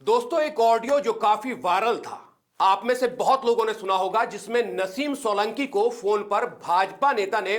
दोस्तों, एक ऑडियो जो काफी वायरल था, आप में से बहुत लोगों ने सुना होगा, जिसमें नसीम सोलंकी को फोन पर भाजपा नेता ने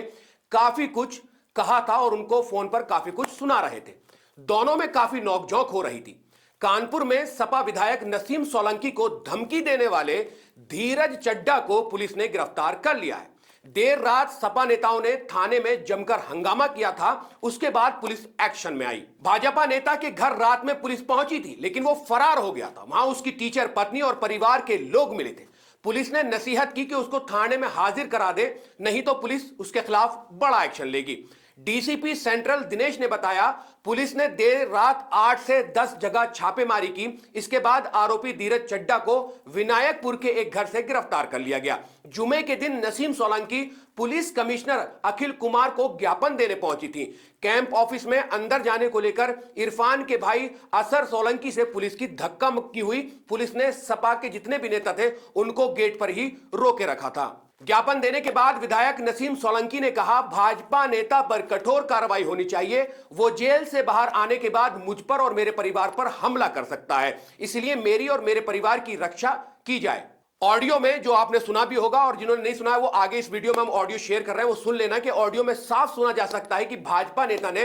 काफी कुछ कहा था और उनको फोन पर काफी कुछ सुना रहे थे। दोनों में काफी नोकझोंक हो रही थी। कानपुर में सपा विधायक नसीम सोलंकी को धमकी देने वाले धीरज चड्डा को पुलिस ने गिरफ्तार कर लिया है। देर रात सपा नेताओं ने थाने में जमकर हंगामा किया था। उसके बाद पुलिस एक्शन में आई। भाजपा नेता के घर रात में पुलिस पहुंची थी, लेकिन वो फरार हो गया था। वहां उसकी टीचर पत्नी और परिवार के लोग मिले थे। पुलिस ने नसीहत की कि उसको थाने में हाजिर करा दे, नहीं तो पुलिस उसके खिलाफ बड़ा एक्शन लेगी। डीसीपी सेंट्रल दिनेश ने बताया, पुलिस ने देर रात 8 से 10 जगह छापेमारी की। इसके बाद आरोपी धीरज चड्डा को विनायकपुर के एक घर से गिरफ्तार कर लिया गया। जुमे के दिन नसीम सोलंकी पुलिस कमिश्नर अखिल कुमार को ज्ञापन देने पहुंची थी। कैंप ऑफिस में अंदर जाने को लेकर इरफान के भाई असर सोलंकी से पुलिस की धक्का मुक्की हुई। पुलिस ने सपा के जितने भी नेता थे उनको गेट पर ही रोके रखा था। ज्ञापन देने के बाद विधायक नसीम सोलंकी ने कहा, भाजपा नेता पर कठोर कार्रवाई होनी चाहिए। वो जेल से बाहर आने के बाद मुझ पर और मेरे परिवार पर हमला कर सकता है, इसलिए मेरी और मेरे परिवार की रक्षा की जाए। ऑडियो में जो आपने सुना भी होगा, और जिन्होंने नहीं सुना है वो आगे इस वीडियो में हम ऑडियो शेयर कर रहे हैं, वो सुन लेना कि ऑडियो में साफ सुना जा सकता है कि भाजपा नेता ने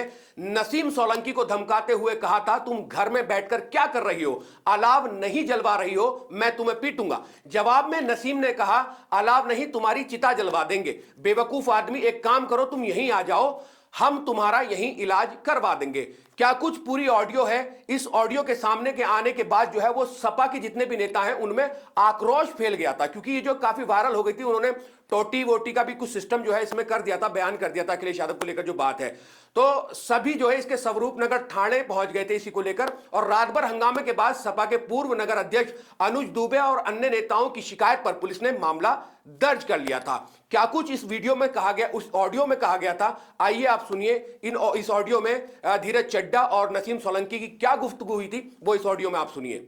नसीम सोलंकी को धमकाते हुए कहा था, तुम घर में बैठकर क्या कर रही हो, अलाव नहीं जलवा रही हो, मैं तुम्हें पीटूंगा। जवाब में नसीम ने कहा, अलाव नहीं, तुम्हारी चिता जलवा देंगे। बेवकूफ आदमी, एक काम करो, तुम यहीं आ जाओ, हम तुम्हारा यहीं इलाज करवा देंगे। क्या कुछ पूरी ऑडियो है। इस ऑडियो के सामने के आने के बाद जो है वो सपा के जितने भी नेता हैं उनमें आक्रोश फैल गया था, क्योंकि ये जो काफी वायरल हो गई थी, उन्होंने टोटी वोटी का भी कुछ सिस्टम जो है इसमें कर दिया था, बयान कर दिया था अखिलेश यादव को लेकर जो बात है। तो सभी जो है इसके स्वरूप नगर थाने पहुंच गए थे इसी को लेकर, और रात भर हंगामे के बाद सपा के पूर्व नगर अध्यक्ष अनुज दुबे और अन्य नेताओं की शिकायत पर पुलिस ने मामला दर्ज कर लिया था। क्या कुछ इस वीडियो में कहा गया, उस ऑडियो में कहा गया था, आइए आप सुनिए। इस ऑडियो में धीरज चड्डा और नसीम सोलंकी की क्या गुफ्तगू हुई थी, वो इस ऑडियो में आप सुनिए।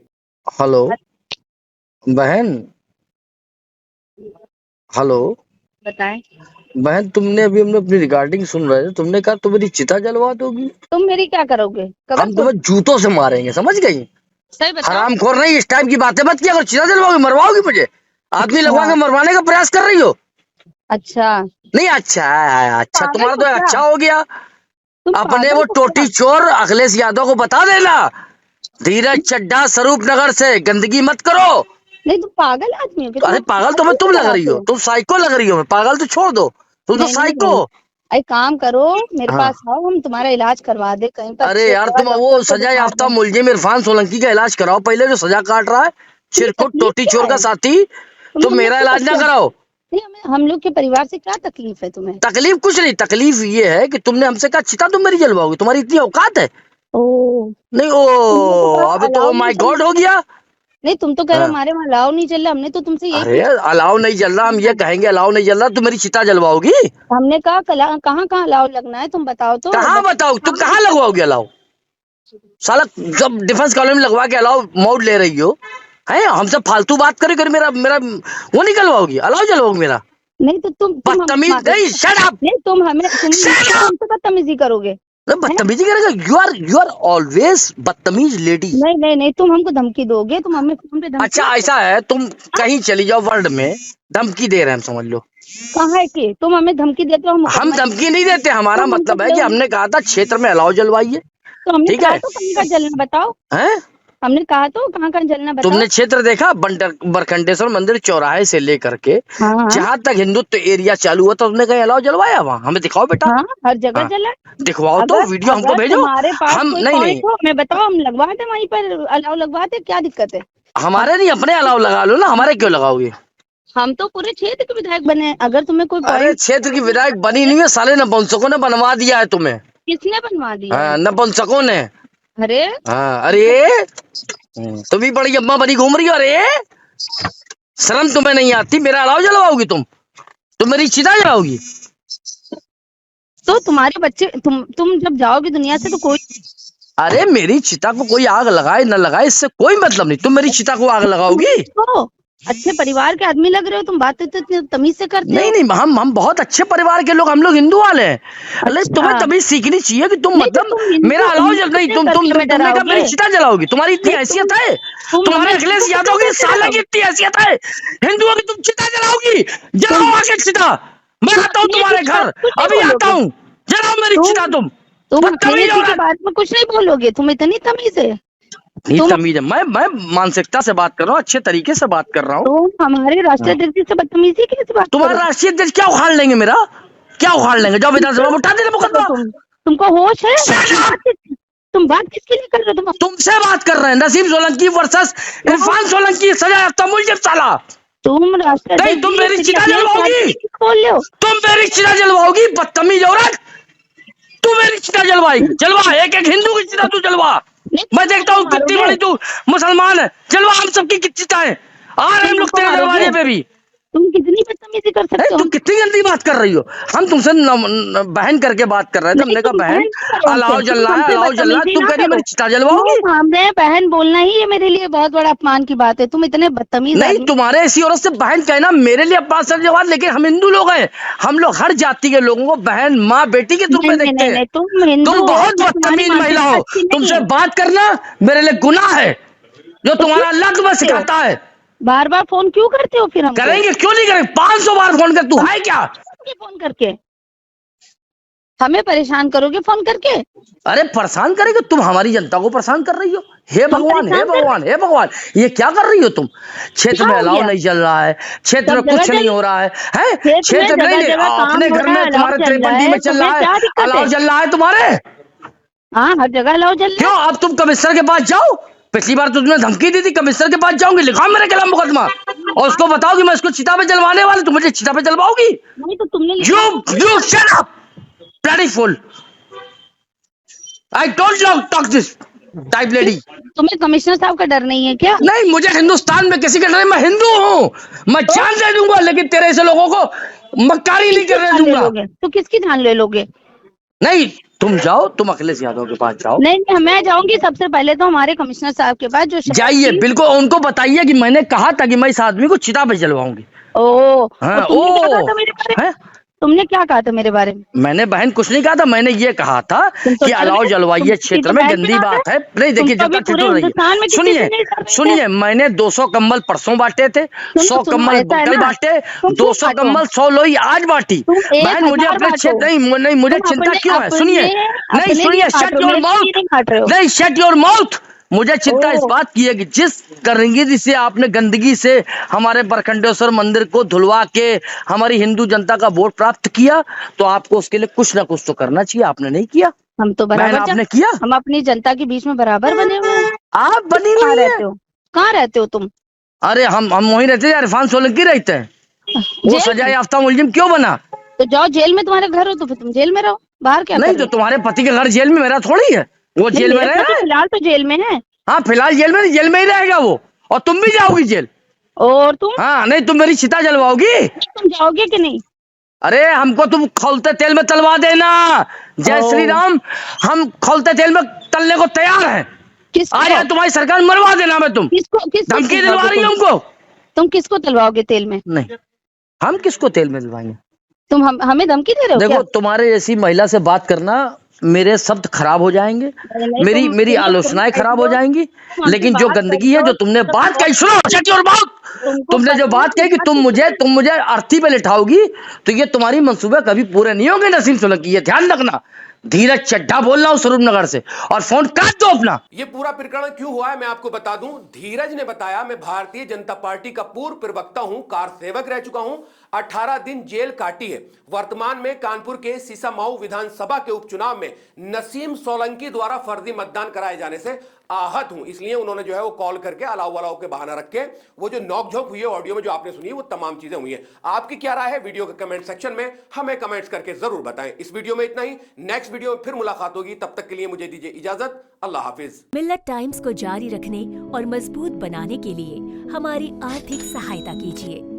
हेलो बहन, हेलो बताएं। बहन, तुमने अभी हम अपनी रिकॉर्डिंग सुन रहे थे, तुमने कहा तुम मेरी चिता जलवा दोगी। तुम मेरी क्या करोगे? हम तुम्हें जूतों से मारेंगे, समझ गई? सही बताओ। हरामखोर नहीं, इस टाइप की बातें मत किया करो। चिता जलवाओगी, मरवाओगी मुझे? आदमी लगवा के मरवाने का प्रयास कर रही हो? अच्छा नहीं, अच्छा है, अच्छा तुम्हारा तो अच्छा हो गया। तुम अपने वो टोटी चोर अखिलेश यादव को बता देना, धीरज चड्डा स्वरूप नगर से गंदगी मत करो। नहीं, तुम पागल आदमी हो। अरे पागल तो तुम लग रही हो, तुम साइको लग रही हो। पागल तो छोड़ दो, तुम तो साइको। एक काम करो, मेरे पास आओ, हम तुम्हारा इलाज करवा दे कहीं पर। अरे यार, तुम वो सजा याफ्ता मुलजिम इरफान सोलंकी का इलाज कराओ पहले, जो सजा काट रहा है, चिरकुट टोटी चोर का साथी। तुम मेरा इलाज ना कराओ। हम लोग के परिवार से क्या तकलीफ है तुम्हें? तकलीफ कुछ नहीं, तकलीफ ये है कि तुमने हमसे कहा चिता तुम मेरी जलवाओगी, तुम्हारी इतनी औकात है? ओ नहीं, ओ अबे तो माय गॉड हो गया। नहीं, तुम तो कह रहे हो हमारे वहाँ अलाव नहीं चल रहा, हमने तो तुमसे यही। अरे अलाव नहीं जल रहा, हम ये कहेंगे अलाव नहीं जल रहा, तुम मेरी चिता जलवाओगी? हमने कहा कहाँ कहाँ अलाव लगना है, तुम बताओ तो। कहाँ बताओ, तुम कहाँ लगवाओगे अलाव? साला जब डिफेंस कॉलोनी में लगवा के अलाव मोड ले रही हो, है हमसे फालतू बात करे कर मेरा मेरा वो निकलवाओगी, अलाव जलवाओगी मेरा? नहीं तो तुम बदतमीज नहीं, शट अप। नहीं, तुम हमसे बदतमीजी करोगे। बदतमीजी करेगा? यू आर ऑलवेज बदतमीज लेडी। नहीं नहीं नहीं, तुम हमको धमकी दोगे, तुम हमें फोन पे धमकी। अच्छा ऐसा है, तुम कहीं चली जाओ वर्ल्ड में, धमकी दे रहे हैं हम, समझ लो। कहाँ है कि तुम हमें धमकी देते हो? हम धमकी नहीं देते, हमारा मतलब है कि हमने कहा था क्षेत्र में अलाव जलवाइए, तो हमने ठीक कहा है? तो कहीं का जलना बताओ। हैं? हमने कहा तो कहाँ कहाँ जलना बताओ। तुमने क्षेत्र देखा? बरखंडेश्वर मंदिर चौराहे से लेकर के हाँ, जहाँ तक हिंदुत्व एरिया चालू हुआ, तो तुमने कहीं अलाव जलवाया? वहाँ हमें दिखाओ बेटा। हाँ, हर जगह हाँ। जला। दिखवाओ तो, वीडियो हमको भेजो। हमारे पास हम कोई नहीं नहीं, हो, हमें बताओ, हम लगवाते वहीं पर अलाव लगवाते, क्या दिक्कत है? हमारे नहीं, अपने अलाव लगा लो ना, हमारे क्यों लगाओगे? हम तो पूरे क्षेत्र के विधायक बने हैं, अगर तुम्हें कोई अरे क्षेत्र की विधायक बनी नहीं है, साले नपुंसकों ने बनवा दिया है तुम्हें। किसने बनवा दिया? हाँ, नपुंसकों ने। अरे हाँ, अरे तुम भी बड़ी अम्मा बनी घूम रही हो। अरे शर्म तुम्हें नहीं आती? मेरा अलाव जलवाओगी तुम मेरी चिता जलाओगी? तो तुम्हारे बच्चे, तुम जब जाओगे दुनिया से तो कोई। अरे मेरी चिता को कोई आग लगाए न लगाए, इससे कोई मतलब नहीं। तुम मेरी चिता को आग लगाओगी? अच्छे परिवार के आदमी लग रहे हो तुम, बात तो इतनी तमीज से करते नहीं हो। नहीं, हम बहुत अच्छे परिवार के लोग, हम लोग हिंदू वाले हैं। अरे अच्छा। तुम्हें तभी सीखनी चाहिए कि तुम नहीं तो मतलब तुम हिंदू मेरा अलाव जल हिंदू नहीं, से तुम करके तुमने हमें कब डराओगे? मेरी चिता जलाओगी? तुम्हारी इतनी नहीं, हैसियत है? तुम तुम्हारे हमें अखिलेश हिंदू यादव की कैसे साले की डराओगे? इतनी हैसियत है, हिंदुओं की तुम चिता जलाओगी? जलाओ आके चिता, मैं आता हूँ अखिलेश तुम्हारे जी के घर, बारे में कुछ नहीं अभी आता बोलोगे? हूँ, जलाओ मेरी चिता तुम। तुम बदतमीज अखिलेश जी के औरत। बारे में कुछ नहीं बोलोगे? तुम इतनी तमीज है? नहीं तुम तमीज है, मैं मानसिकता से बात कर रहा हूँ, अच्छे तरीके से बात कर रहा हूँ। तुम हमारे राष्ट्रीय अध्यक्ष से बदतमीजी कैसे बात तुम्हारा करो? राष्ट्रीय अध्यक्ष क्या उखाड़ लेंगे मेरा? क्या उखाड़ लेंगे? जाओ विधानसभा में उठा देना करो मुकदमा। तुमको होश है? तुम बात किसके लिए कर रहे हो? तुम तुमसे बात कर रहे हैं, नसीम सोलंकी वर्सेस इरफान सोलंकी, सजा याफ्ता मुलजिम साला। तुम राष्ट्रीय नहीं, अध्यक्ष तुम जी, मेरी फिर चिता अखिलेश जलवाओगी? यादव जी क्यों बोल रहे हो? तुम मेरी चिता जलवाओगी, बदतमीज औरत। तू मेरी चिता जलवाएगी? जलवा, एक एक हिंदू की चिता तू जलवा। नहीं, मैं तुम देखता हूँ कितनी मारोगे? बड़ी तू मुसलमान है, जलवा हम सबकी चिताएं। आ रहे हैं हम लोग तुमको तेरे मारोगे? दरवाजे पे भी। तुम कितनी बदतमीजी कर सकते नहीं, हो? तू कितनी गंदी बात कर रही हो। हम तुमसे बहन करके बात कर रहे थे, नहीं, हमने कहा तुम बहन बहन नहीं करो अलाव हमसे, जल तुम रहा है, हमसे अलाव जल रहा है, बदतमीजी तुम ना कह रही है करो। मेरी चिता जलवाओगी? तुम हमने बहन बोलना ही ये मेरे लिए बहुत बड़ा अपमान की बात है। तुम इतने बदतमीज नहीं, आदमी। तुम्हारे ऐसी औरत से बहन कहना मेरे लिए अपमान सर जवाब, लेकिन हम हिंदू लोग हैं, हम लोग हर जाति के लोगों को बहन, माँ, बेटी के रूप नहीं में नहीं देखते नहीं हैं। नहीं, तुम हिंदू तुम हो, बहुत मैं तुम्हारी बदतमीज महिला मानसिकता हो, अच्छी नहीं तुमसे है। बात करना मेरे लिए गुनाह है, जो तो तुम्हारा क्यों अल्लाह तुम्हें करते हो? सिखाता है। बार बार फोन क्यों करते हो फिर हमको? करेंगे क्यों नहीं करेंगे? 500 बार फोन कर, तू है क्या? फोन करके हमें परेशान करोगे फोन करके? अरे परेशान करेंगे, तुम हमारी जनता को परेशान कर रही हो। हे हम भगवान, हे परेशान कर भगवान, हे भगवान, ये क्या कर रही हो तुम? क्षेत्र क्या में हो अलाव गया? नहीं चल रहा है, क्षेत्र में सब जगह कुछ नहीं चल हो रहा है, हैं? क्षेत्र में क्षेत्र जगह नहीं, जगह काम अपने हो घर रहा में है, अलाव तुम्हारे चल रहा त्रिपंडी है, में चल तुम्हें रहा क्या है, दिक्कत अलाव है? चल रहा है तुम्हारे। हाँ, हर जगह अलाव चल रहा क्यों? अब तुम कमिश्नर के पास जाओ, पिछली बार तुमने धमकी दी थी, कमिश्नर के पास जाऊंगी, लिखाओ मेरे खिलाफ मुकदमा और उसको बताओ कि मैं इसको चिता पे जलवाने वाला, तुम मुझे चिता पे जलवाओगी? है। नहीं तो तुमने यू लिखा you shut up bloody fool, I don't talk this type lady. तुम्हें कमिश्नर साहब का डर नहीं है क्या? नहीं, मुझे हिंदुस्तान में किसी का डर नहीं, मैं हिंदू हूँ, मैं जान दे दूंगा, लेकिन तेरे ऐसे लोगों को मक्कारी नहीं किसकी करने जान ले दूंगा। लोगे? तो किसकी जान ले लोगे? नहीं, तुम जाओ, तुम अखिलेश यादव के पास जाओ, नहीं नहीं, मैं जाऊंगी सबसे पहले तो हमारे कमिश्नर साहब के पास, जो शहर जाइए, की- बिल्कुल उनको बताइए कि मैंने कहा था कि मैं इस आदमी को चिता पे जलवाऊंगी। ओ, हाँ, और तुमने क्या कहा था मेरे बारे में? हैं? तुमने क्या कहा था मेरे बारे में? मैंने बहन कुछ नहीं कहा था, मैंने ये कहा था तुम तो कि चल अलाव गए, जलवाइए, तुम क्षेत्र तो में बहन गंदी की बात बात है। नहीं, देखिए तुम तो जनता अभी पूरे ठिठुर रही हिंदुस्तान में है। किसी सुनिए से नहीं कर रहे थे। सुनिए, मैंने 200 कंबल परसों बांटे थे, 100 सुनो, कंबल ऐसा है कल ना, बांटे, तुम 200 बांटो। कंबल 100 लोई आज बांटी। तुम बहन मुझे 1000 अपने बांटो। क्षेत्र नहीं मुझे तुम चिंता अपने क्यों है? सुनिए, नहीं अपने लिए सुनिए, बांट शट रहे हो, योर मेरे लिए माउथ, नहीं बांट रहे हो। नहीं शट योर माउथ। मुझे चिंता इस बात की है कि जिस गंदगी से आपने गंदगी से हमारे बरखंडेश्वर मंदिर को धुलवा के हमारी हिंदू जनता का वोट प्राप्त किया, तो आपको उसके लिए कुछ ना कुछ तो करना चाहिए, आपने नहीं किया। हम तो बहन बराबर आपने किया, हम अपनी जनता के बीच में बराबर बने हुए हैं। आप बनी कहाँ हुई है। रहते हो? कहाँ रहते हो तुम? अरे हम वहीं रहते हैं, इरफान सोलंकी रहते हैं, वो जेल सजा में? याफ्ता मुलजिम क्यों बना? तो जाओ जेल में, तुम्हारे घर हो तो फिर तुम जेल में रहो, बाहर क्या नहीं कर तो रहे हो? तुम्हारे पति के घर जेल में, मेरा थोड़ी है, वो नहीं, जेल में मेरे रह रहा पति है। फिलहाल तो जेल में है। हाँ फिलहाल जेल में ही रहेगा वो, और तुम भी जाओगी जेल। और तुम हाँ, नहीं तुम मेरी चिता जलवाओगी? तुम जाओगे कि नहीं? अरे हमको तुम खौलते तेल में तलवा देना, जय ओ। श्री राम, हम खौलते तेल में तलने को तैयार हैं। किसको? आ जाए तुम्हारी सरकार, मरवा देना मैं तुम। किसको धमकी दिलवा तलवाओगे रही है तुम? हमको। तुम किसको तलवाओगे तेल में? नहीं, हम किसको तेल में दिलवाएंगे? तुम हमें धमकी दे रहे हो देखो, क्या? तुम्हारे जैसी महिला से बात करना, मेरे शब्द खराब हो जाएंगे, नहीं, मेरी तुम- मेरी तुम- आलोचनाएं तुम- खराब हो जाएंगी, हमसे लेकिन जो बात गंदगी है, करते जो हो, तुमने तो बात कही, सुनो, shut your mouth। तुमको तुमने जो पता बात कही कि तुम मुझे अर्थी पे लिटाओगी, तो ये तुम्हारी मंसूबे कभी पूरे नहीं होंगे नसीम सोलंकी, ये ध्यान रखना। धीरज चड्ढा बोल रहा हूँ स्वरूप नगर से, और फोन काट दो अपना। ये पूरा प्रकरण क्यों हुआ है मैं आपको बता दूं। धीरज ने बताया, मैं भारतीय जनता पार्टी का पूर्व प्रवक्ता हूं, कार सेवक रह चुका हूं, 18 दिन जेल काटी है। वर्तमान में कानपुर के सीसामाऊ विधानसभा के उपचुनाव में नसीम सोलंकी द्वारा फर्जी मतदान कराए जाने से आहत हूं, इसलिए उन्होंने जो है वो कॉल करके अलाव वलाव के बहाना रख के वो जो नोकझोंक हुई है ऑडियो में जो आपने सुनी, वो तमाम चीजें हुई है। आपकी क्या राय है वीडियो के कमेंट सेक्शन में हमें कमेंट्स करके जरूर बताएं। इस वीडियो में इतना ही, नेक्स्ट वीडियो में फिर मुलाकात होगी, तब तक के लिए मुझे दीजिए इजाजत। अल्लाह हाफिज। मिल्लत टाइम्स को जारी रखने और मजबूत बनाने के लिए हमारी आर्थिक सहायता कीजिए।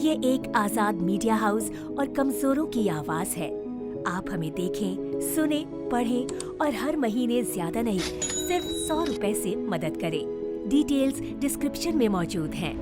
ये एक आजाद मीडिया हाउस और कमजोरों की आवाज है। आप हमें देखें, सुने, पढ़ें और हर महीने ज्यादा नहीं, सिर्फ 100 रुपए से मदद करें। डिटेल्स डिस्क्रिप्शन में मौजूद हैं।